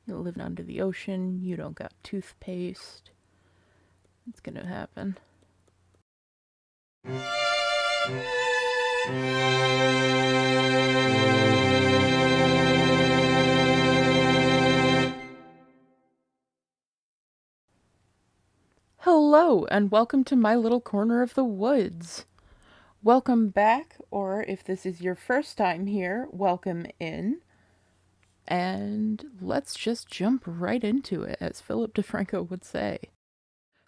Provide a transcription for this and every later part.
You're living under the ocean, you don't got toothpaste. It's gonna happen. Hello, and welcome to my little corner of the woods. Welcome back, or if this is your first time here, welcome in. And let's just jump right into it, as Philip DeFranco would say.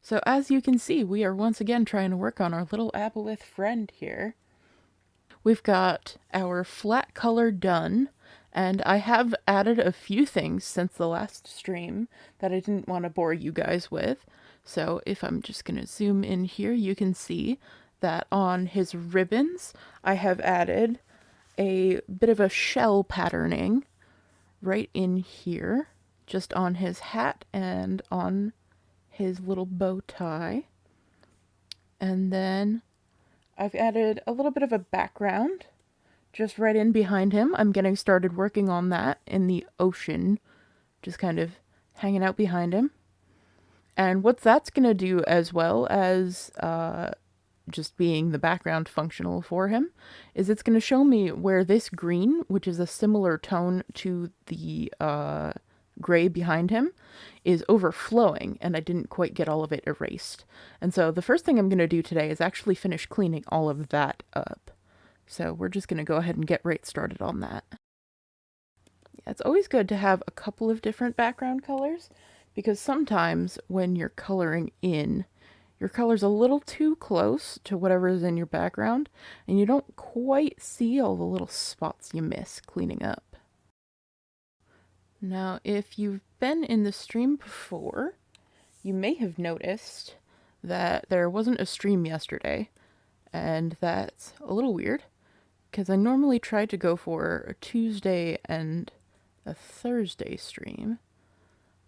So as you can see, we are once again trying to work on our little Aboleth friend here. We've got our flat color done, and I have added a few things since the last stream that I didn't want to bore you guys with. So if I'm just going to zoom in here, you can see that on his ribbons, I have added a bit of a shell patterning right in here, just on his hat and on his little bow tie. And then I've added a little bit of a background just right in behind him. I'm getting started working on that in the ocean, just kind of hanging out behind him. And what that's going to do, as well as just being the background functional for him, is it's going to show me where this green, which is a similar tone to the gray behind him, is overflowing, and I didn't quite get all of it erased. And so the first thing I'm going to do today is actually finish cleaning all of that up. So we're just going to go ahead and get right started on that. Yeah, it's always good to have a couple of different background colors, because sometimes when you're coloring in, your color's a little too close to whatever is in your background, and you don't quite see all the little spots you miss cleaning up. Now, if you've been in the stream before, you may have noticed that there wasn't a stream yesterday, and that's a little weird, because I normally try to go for a Tuesday and a Thursday stream,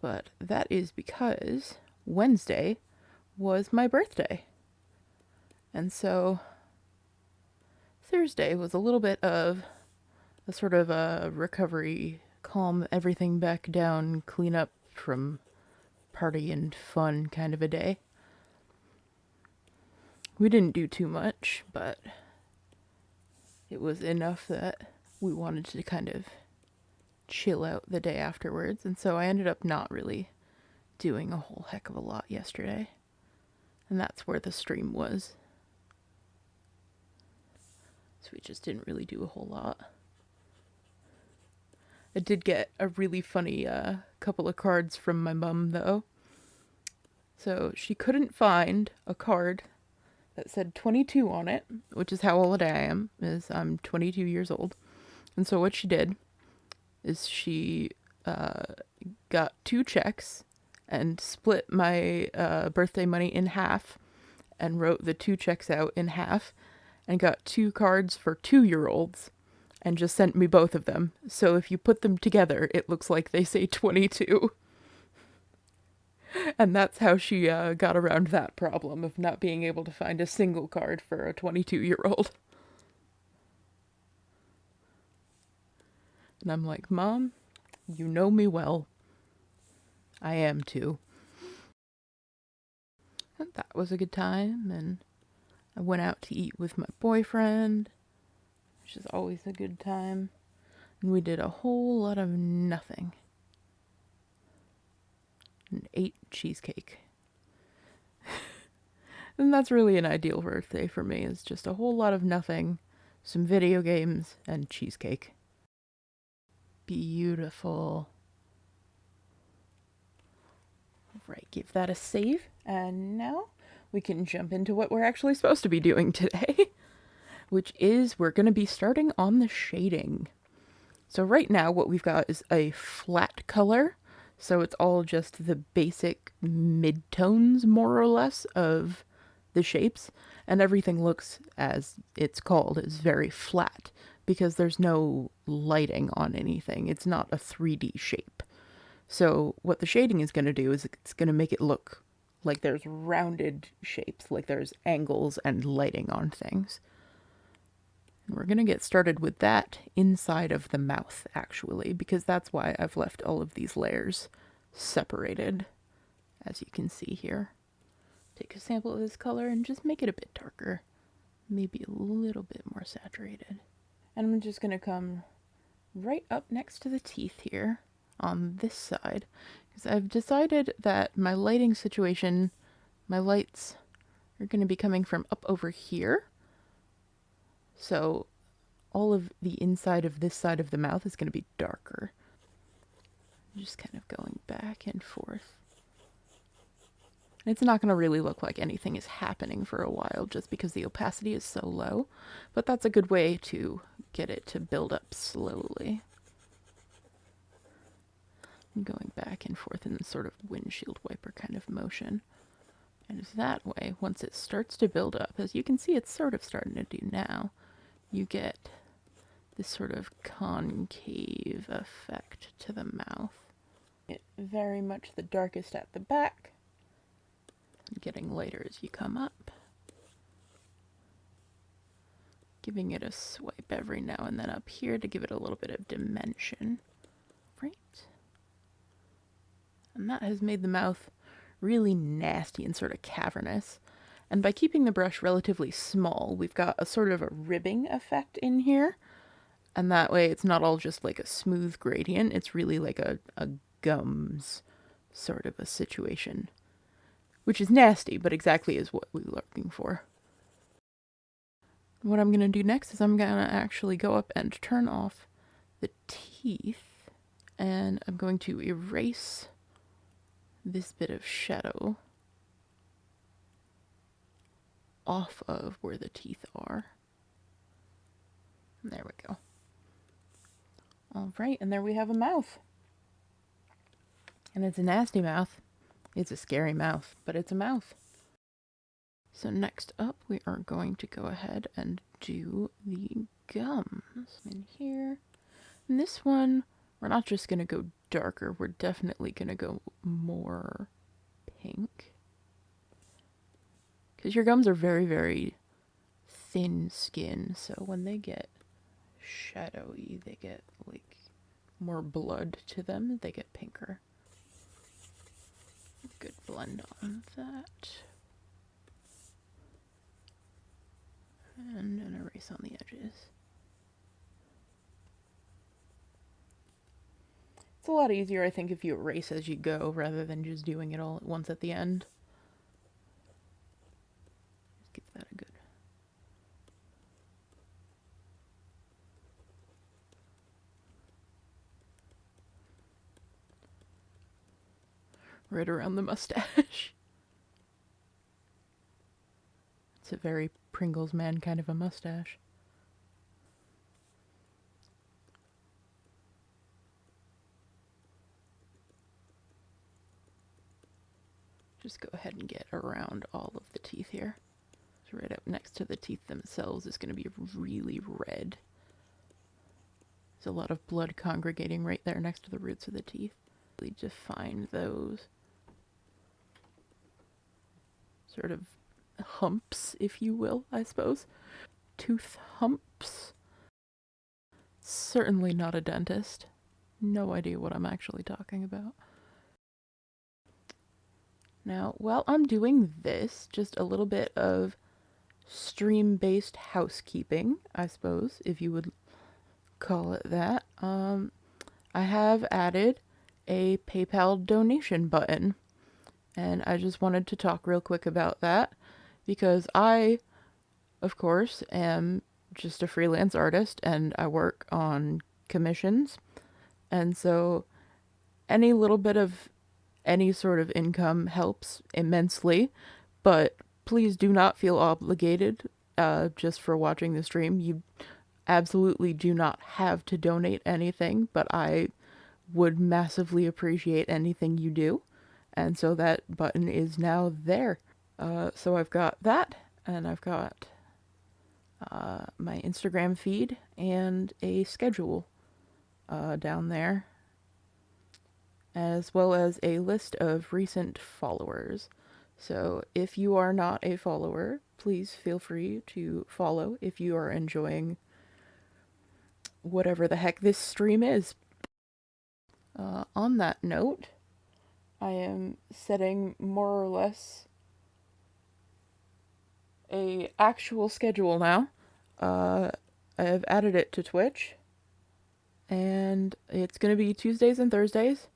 but that is because Wednesday was my birthday. And so Thursday was a little bit of a sort of a recovery, calm everything back down, clean up from party and fun kind of a day. We didn't do too much, but it was enough that we wanted to kind of chill out the day afterwards, and so I ended up not really doing a whole heck of a lot yesterday. And that's where the stream was. So we just didn't really do a whole lot. I did get a really funny couple of cards from my mum, though. So she couldn't find a card that said 22 on it, which is how old I am, is I'm 22 years old. And so what she did is she got 2 checks and split my birthday money in half and wrote the 2 checks out in half and got 2 cards for 2-year-olds and just sent me both of them. So if you put them together, it looks like they say 22. And that's how she got around that problem of not being able to find a single card for a 22-year-old. And I'm like, Mom, you know me well. I am too. And that was a good time, and I went out to eat with my boyfriend, which is always a good time. And we did a whole lot of nothing. And ate cheesecake. And that's really an ideal birthday for me, is just a whole lot of nothing, some video games, and cheesecake. Beautiful. Right, give that a save, and now we can jump into what we're actually supposed to be doing today, which is we're going to be starting on the shading. So right now what we've got is a flat color, so it's all just the basic mid-tones, more or less, of the shapes, and everything looks, as it's called, is very flat, because there's no lighting on anything. It's not a 3D shape. So what the shading is going to do is it's going to make it look like there's rounded shapes, like there's angles and lighting on things. We're going to get started with that inside of the mouth, actually, because that's why I've left all of these layers separated, as you can see here. Take a sample of this color and just make it a bit darker, maybe a little bit more saturated. And I'm just going to come right up next to the teeth here on this side, because I've decided that my lighting situation, my lights are going to be coming from up over here. So all of the inside of this side of the mouth is going to be darker. Just kind of going back and forth. It's not going to really look like anything is happening for a while just because the opacity is so low, but that's a good way to get it to build up slowly. And going back and forth in sort of windshield wiper kind of motion. And that way, once it starts to build up, as you can see it's sort of starting to do now, you get this sort of concave effect to the mouth. It very much the darkest at the back, getting lighter as you come up. Giving it a swipe every now and then up here to give it a little bit of dimension. Right? And that has made the mouth really nasty and sort of cavernous. And by keeping the brush relatively small, we've got a sort of a ribbing effect in here. And that way it's not all just like a smooth gradient, it's really like a gums sort of a situation. Which is nasty, but exactly is what we're looking for. What I'm going to do next is I'm going to actually go up and turn off the teeth. And I'm going to erase this bit of shadow off of where the teeth are. And there we go. Alright, and there we have a mouth. And it's a nasty mouth. It's a scary mouth, but it's a mouth. So next up, we are going to go ahead and do the gums in here. And this one, we're not just going to go darker, we're definitely going to go more pink. Because your gums are very, very thin skin, so when they get shadowy, they get like more blood to them, they get pinker. Good blend on that. And an erase on the edges. It's a lot easier, I think, if you erase as you go rather than just doing it all at once at the end. Just give that a good... right around the mustache. It's a very Pringles man kind of a mustache. Just go ahead and get around all of the teeth here. So right up next to the teeth themselves is going to be really red. There's a lot of blood congregating right there next to the roots of the teeth. Really define those sort of humps, if you will, I suppose. Tooth humps. Certainly not a dentist. No idea what I'm actually talking about. Now, while I'm doing this, just a little bit of stream-based housekeeping, I suppose, if you would call it that. I have added a PayPal donation button, and I just wanted to talk real quick about that, because I, of course, am just a freelance artist, and I work on commissions, and so any little bit of any sort of income helps immensely, but please do not feel obligated just for watching the stream. You absolutely do not have to donate anything, but I would massively appreciate anything you do, and so that button is now there. So I've got that, and I've got my Instagram feed and a schedule down there, as well as a list of recent followers. So if you are not a follower, please feel free to follow if you are enjoying whatever the heck this stream is. On that note, I am setting more or less a actual schedule now. I have added it to Twitch, and it's going to be Tuesdays and Thursdays,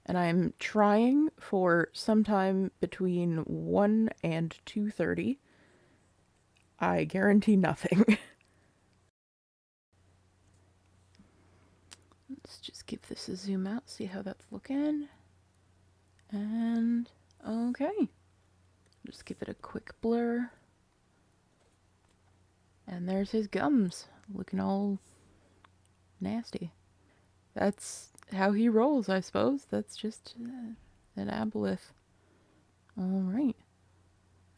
and I'm trying for sometime between 1 and 2:30. I guarantee nothing. Let's just give this a zoom out, see how that's looking. And okay. Just give it a quick blur. And there's his gums, looking all nasty. That's how he rolls, I suppose. That's just an Aboleth. Alright.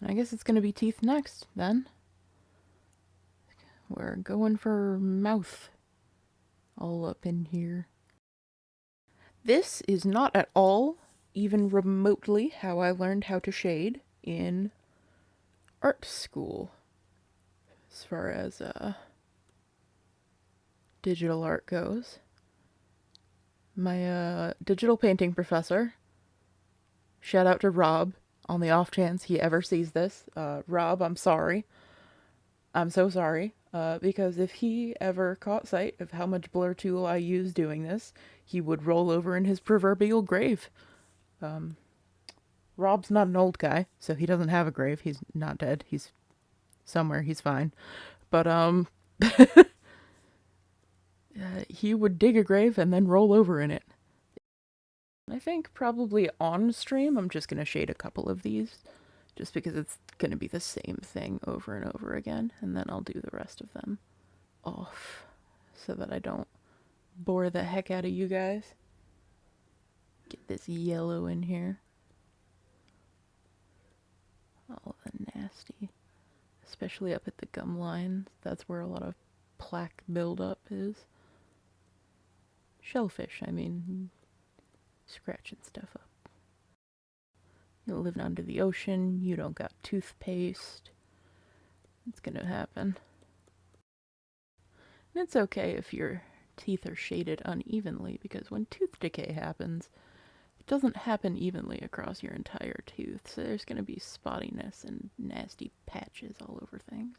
I guess it's gonna be teeth next, then. We're going for mouth all up in here. This is not at all, even remotely, how I learned how to shade in art school. As far as digital art goes. My digital painting professor, shout out to Rob, on the off chance he ever sees this. Rob, I'm sorry. I'm so sorry. Because if he ever caught sight of how much blur tool I use doing this, he would roll over in his proverbial grave. Rob's not an old guy, so he doesn't have a grave. He's not dead. He's somewhere. He's fine. But, he would dig a grave and then roll over in it. I think probably on stream I'm just going to shade a couple of these, just because it's going to be the same thing over and over again, and then I'll do the rest of them off, so that I don't bore the heck out of you guys. Get this yellow in here. All the nasty. Especially up at the gum lines. That's where a lot of plaque buildup is. Shellfish, I mean. Scratching stuff up. You're living under the ocean. You don't got toothpaste. It's gonna happen. And it's okay if your teeth are shaded unevenly, because when tooth decay happens, it doesn't happen evenly across your entire tooth, so there's going to be spottiness and nasty patches all over things.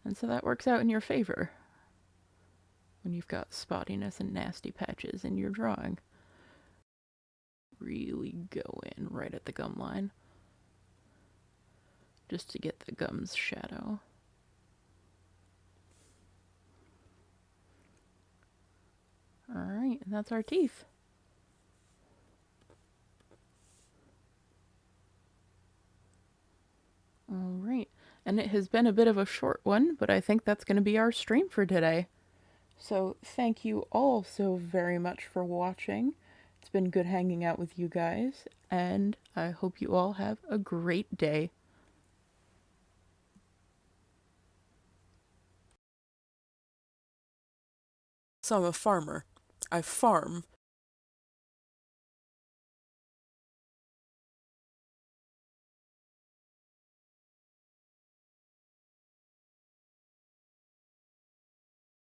And so that works out in your favor when you've got spottiness and nasty patches in your drawing. Really go in right at the gum line, just to get the gum's shadow. Alright, and that's our teeth. Alright, and it has been a bit of a short one, but I think that's going to be our stream for today. So thank you all so very much for watching. It's been good hanging out with you guys, and I hope you all have a great day. So I'm a farmer. I farm